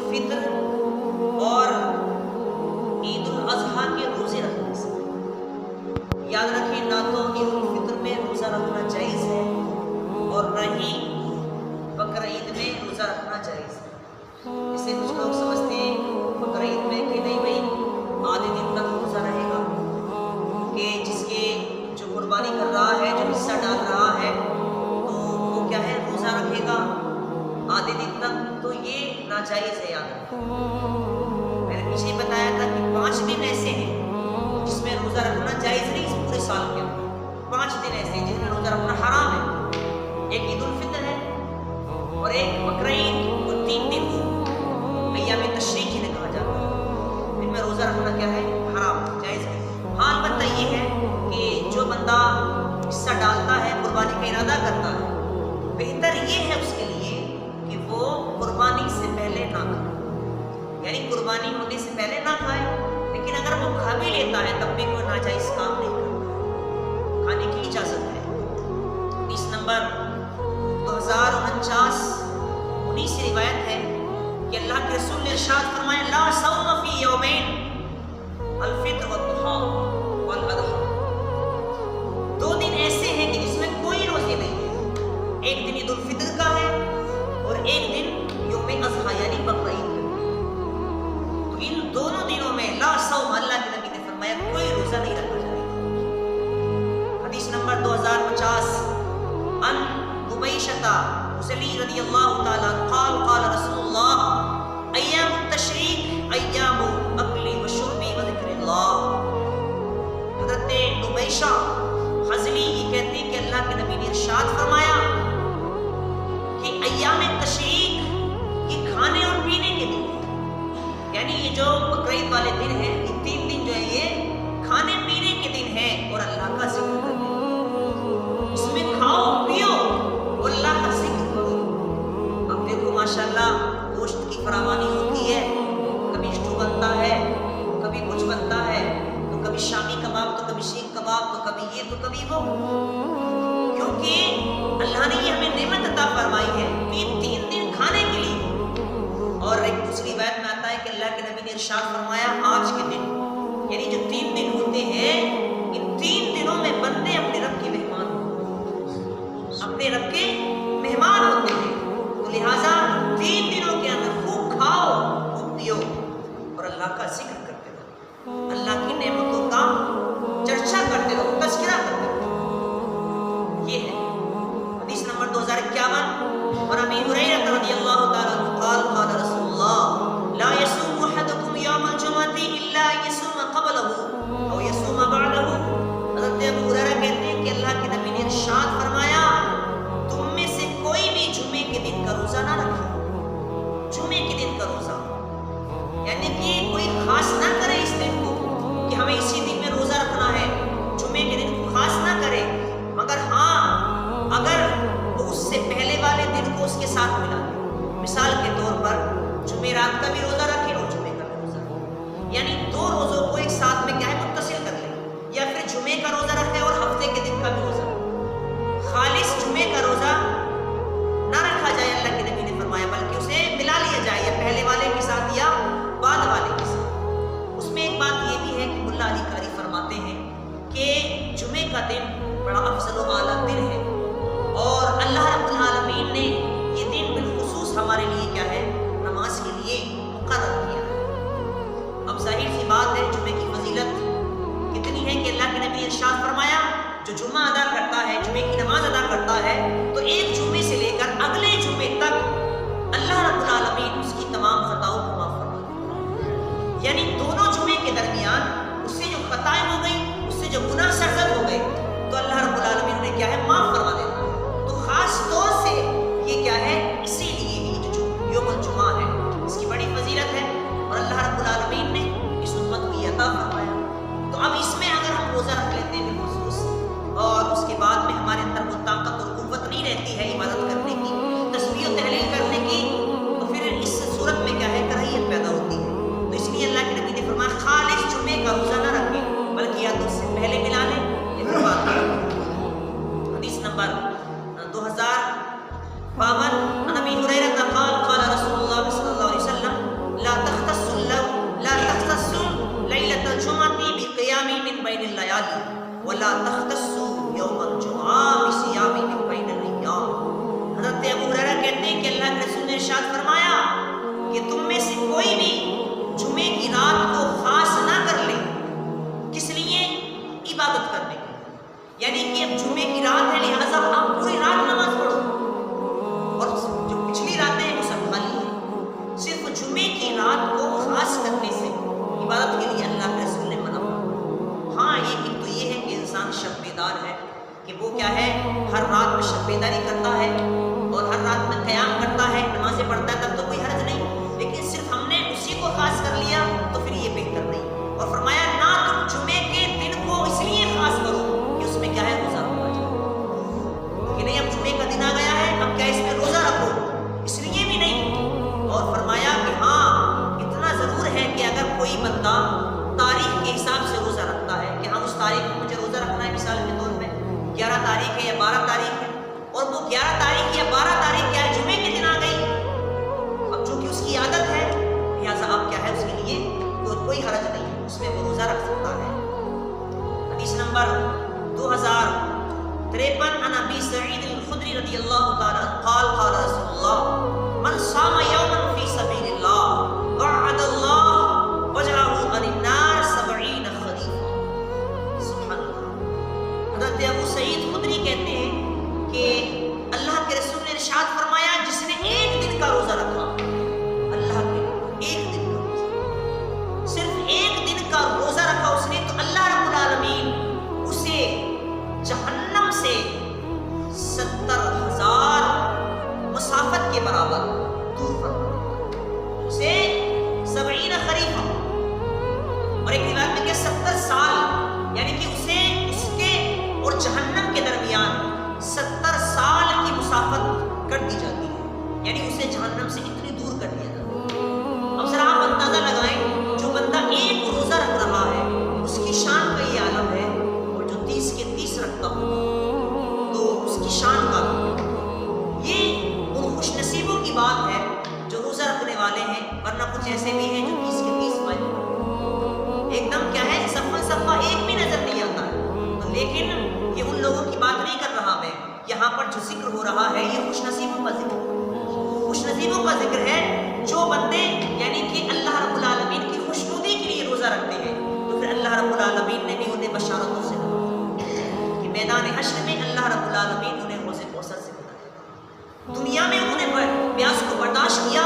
الفطر اور عید الاضحیٰ کے روزے رکھنے سے۔ یاد رکھیں، نہ تو عید الفطر میں روزہ رکھنا جائز ہے اور نہ ہی بقر عید میں روزہ رکھنا جائز ہے۔ اس سے کچھ لوگ سمجھتے ہیں بقر عید میں کہ نہیں بھائی آدھے دن تک روزہ رہے گا، کہ جس کے جو قربانی کر رہا ہے، جو حصہ ڈال رہا ہے، تو وہ کیا ہے روزہ رکھے گا آدھے دن تک، تو یہ ناجائز ہے۔ یاد رکھیں، میں نے پیچھے بتایا تھا کہ 5 دن ایسے ہیں جس میں روزہ رکھنا جائز نہیں اس پورے سال کے اندر۔ 5 دن ایسے ہیں جس میں روزہ رکھنا حرام ہے۔ ایک عید الفطر ہے اور ایک بقر عید، اور 3 دن ایام تشریق جنہیں کہا جاتا ہے، ان میں روزہ رکھنا کیا ہے حرام، جائز نہیں۔ ہاں البتہ یہ ہے کہ جو بندہ حصہ ڈالتا ہے، قربانی کا ارادہ کرتا ہے، بہتر یہ ہے اس کے لیے کہ وہ قربانی سے پہلے نہ کھائے، یعنی قربانی ہونے سے پہلے نہ کھائے، لیکن اگر وہ کھا بھی لیتا ہے تب بھی کوئی ناجائز کام نہیں کرتا، کھانے کی اجازت ہے۔ 20 نمبر 2049 سے روایت ہے کہ اللہ کے رسول نے ارشاد فرمایا لا صوم فی یومین الفطر والضحیٰ والاضحیٰ۔ 2 دن ایسے ہیں کہ جس میں کوئی روزے نہیں ہے، ایک دن عید الفطر کا ہے اور ایک دن یوم اضحیٰ یعنی بقر عید کا۔ تو ان دونوں دنوں میں لا صوم، اللہ کے نبی نے فرمایا کوئی روزہ نہیں رکھا جائے گا۔ حدیث نمبر 2050 ان عبیشۃ مسلی رضی اللہ تعالیٰ قال قال رسول اللہ ایام التشریق ایام اکل و شرب و ذکر اللہ۔ حضرت عبیشہ حضلی یہ کہتے ہیں کہ اللہ کے نبی نے ارشاد فرمایا کہ ایام تشریق یہ کھانے اور پینے کے دن ہیں، یعنی یہ جو بقر عید والے دن ہیں، یہ 3 دن جو ہے یہ کھانے پینے کے دن ہیں اور اللہ کا ذکر کرنے، اس میں کھاؤ پیو اور اللہ کا ذکر کرو۔ اب دیکھو ماشاءاللہ گوشت کی فراوانی ہوتی ہے، کبھی اسٹو بنتا ہے، کبھی کچھ بنتا ہے، تو کبھی شامی کباب، تو کبھی شیخ کباب، تو کبھی یہ تو کبھی وہ، کیونکہ اللہ نے یہ ہمیں نعمت عطا فرمائی ہے کہ 3 دن کھانے کے لیے۔ اور ایک دوسری بات میں آتا ہے کہ اللہ کے نبی نے ارشاد فرمایا آج کے دن، یعنی جو 3 دن ہوتے ہیں، ان 3 دنوں میں بندے اپنے رب کے مہمان ہوتے ہیں، اپنے رب کے مہمان ہوتے ہیں، تو لہٰذا 3 دنوں کے اندر خوب کھاؤ خوب پیو اور اللہ کا ذکر کرتے رہو، اللہ کی نعمتوں کا چرچا کرتے رہو، تذکرہ کرتے رہو۔ یہ ہے حدیث نمبر 2051 اور ابی ہریرہ رضی اللہ تعالیٰ عنہ قال قال رسول اللہ لا يصوم احدكم يوم الجمعة الا يصوم قبله او يصوم بعده۔ حضرت ابو ہریرہ کہتے ہیں کہ اللہ کے نبی نے ارشاد فرمایا تم میں سے کوئی بھی جمعے کے دن کا روزہ نہ رکھے، جمعے کے دن کا روزہ، یعنی کہ کوئی خاص نہ کرے اس دن کو کہ ہمیں اسی دن میں روزہ رکھنا ہے، جمعے کے دن کو خاص نہ کرے، مگر ہاں اگر وہ اس سے پہلے والے دن کو اس کے ساتھ ملا دے، مثال کے طور پر جمعرات کا بھی روزہ رکھے اور جمعے کا بھی روزہ رکھے، یعنی 2 روزوں کو ایک ساتھ میں کیا ہے متصل کر لے، یا پھر جمعے کا روزہ رکھے اور ہفتے کے دن کا بھی روزہ رکھے۔ خالص جمعے کا روزہ نہ رکھا جائے، اللہ کے نبی نے فرمایا، بلکہ اسے ملا لیا جائے یا پہلے والے کے ساتھ یا بعد والے کے ساتھ۔ اس میں ایک بات یہ بھی ہے کہ ملا علی قاری فرماتے ہیں کہ جمعے کا دن بڑا افضل و اعلیٰ دن ہے اور اللہ رب العالمین نے یہ دن بالخصوص ہمارے لیے کیا ہے نماز کے لیے مقرر کیا ہے۔ اب ظاہر سی بات ہے جمعے کی فضیلت کتنی ہے کہ اللہ کے نبی نے ارشاد فرمایا جو جمعہ ادا کرتا ہے، جمعے کی نماز ادا کرتا ہے، تو ایک جمعے سے لے کر اگلے جمعے تک اللہ رب العالمین اس کی تمام خطاؤں کو معاف فرما دیتا ہے، یعنی دونوں جمعے کے درمیان اس سے جو خطائیں ہو گئی، اس سے جو گناہ سرزد ہو گئے، تو اللہ رب العالمین نے کیا ہے معاف فرما دیتا ہے۔ تو خاص طور سے یہ کیا ہے اسی لیے ہی جو یوم الجمعہ ہے اس کی بڑی فضیلت ہے اور اللہ رب العالمین نے اس امت کو یہ عطا فرمایا۔ تو اب اس میں اگر ہم روزہ رکھ لیتے ہیں بالخصوص اور اس کے بعد میں ہمارے اندر وہ طاقت اور قوت نہیں رہتی ہے عبادت کرنے کی، تسبیح و تحلیل کرنے کی، تو پھر اس صورت میں کیا ہے کراہیت پیدا ہوتی ہے۔ تو اس لیے اللہ کے نبی نے فرمایا خالص جمعے کا روزہ نہ رکھیں، بلکہ یا تو اس سے پہلے ملا لیں یا پھر بعد میں۔ حدیث نمبر 2052 عن ابی ہریرہ قال قال رسول اللہ صلی اللہ علیہ وسلم وَلَا تَخْتَصُّوا يَوْمَ الْجُمْعَةِ بِصِيَامٍ مِّن بَيْنِ الْأَيَّامِ۔ حضرت ابو ہریرہ کہتے ہیں کہ اللہ کے رسول نے ارشاد فرمایا کہ تم میں سے کوئی بھی جمعے کی رات کو خاص نہ کر لے، کس لیے؟ عبادت کرنے کے لیے، یعنی کہ اب جمعے کی رات ہے لہٰذا آپ پوری رات نماز پڑھو، اور جو پچھلی راتیں ہیں وہ سب خالی ہیں، صرف جمعے کی رات کو خاص کرنے سے عبادت کے لیے اللہ کے رسول نے منع کیا۔ ہاں ایک تو یہ ہے کہ انسان شب بیدار ہے کہ وہ کیا ہے ہر رات میں شب بیداری کرتا ہے اور ہر رات میں قیام کرتا ہے، نمازیں پڑھتا ہے، تب تو کوئی حرج نہیں، لیکن صرف ہم نے اسی کو خاص کر لیا تو پھر یہ بہتر نہیں۔ اور فرمایا نہ تم جمعے کے دن کو اس لیے خاص کرو کہ اس میں کیا ہے روزہ رکھا جائے، کہ نہیں اب جمعے کا دن آ گیا ہے اب کیا اس میں روزہ رکھو، اس لیے بھی نہیں۔ اور فرمایا کہ ہاں اتنا ضرور ہے کہ اگر کوئی بندہ تاریخ کے حساب سے روزہ رکھتا ہے کہ ہم اس تاریخ کو مجھے روزہ رکھنا ہے، مثال کے طور پہ 11 تاریخ ہے یا 12 تاریخ ہے، اور وہ 11 تاریخ یا 12 تاریخ کیا ہے جمعے کے دن آ گئی، اب چونکہ اس کی عادت ہے لہٰذا اب کیا ہے اس کے لیے کوئی حرج نہیں، اس میں وہ روزہ رکھ سکتا ہے۔ حدیث نمبر 2053 عن ابی سعید الخدری رضی اللہ تعالی عنہ قال قال رسول اللہ من صام یوما فی سبیل اللہ بعد اللہ وجهه عن النار 70 خریفا۔ سبحان اللہ۔ حضرت ابو سعید خدری کہتے ہیں کہ اللہ کے رسول نے ارشاد فرمایا جس نے ایک دن کا روزہ رکھا، اللہ کے ایک دن کا روزہ، صرف ایک دن کا روزہ رکھا اس نے، تو اللہ رب العالمین اسے جہنم سے 70,000 مسافت کے برابر دور فرمایا، اسے 70 خریفا، اور ایک روایت میں کہ 70 سال، یعنی کہ اسے اس کے اور جہنم کے درمیان 70 سال کی مسافت کر دی جاتی ہے، یعنی اسے جہنم سے اتنی دور کر دیا جاتا ہے۔ اب ذرا آپ اندازہ لگائیں جو بندہ ایک روزہ رکھ رہا ہے اس کی شان کا یہ عالم ہے، اور جو 30 کے 30 رکھتا ہو تو اس کی شان کا یہ ان خوش نصیبوں کی بات ہے جو روزہ رکھنے والے ہیں، ورنہ کچھ ایسے بھی ہیں جو 30 کے 30 پائے ایک دم کیا ہے صفہ ایک بھی نظر نہیں آتا ہے، تو لیکن یہ ان لوگوں کی بات نہیں کر رہا میں، یہاں پر جو ذکر ہو رہا ہے یہ خوش نصیبوں کا ذکر ہے، خوش نصیبوں کا ذکر ہے جو بندے یعنی کہ اللہ رب العالمین کی خوشنودی کے لیے روزہ رکھتے ہیں، تو پھر اللہ رب العالمین نے بھی انہیں بشارتوں سے نوازا کہ میدان حشر میں اللہ رب العالمین انہیں حوض کوثر سے پلائے گا۔ دنیا میں انہوں نے پیاس کو برداشت کیا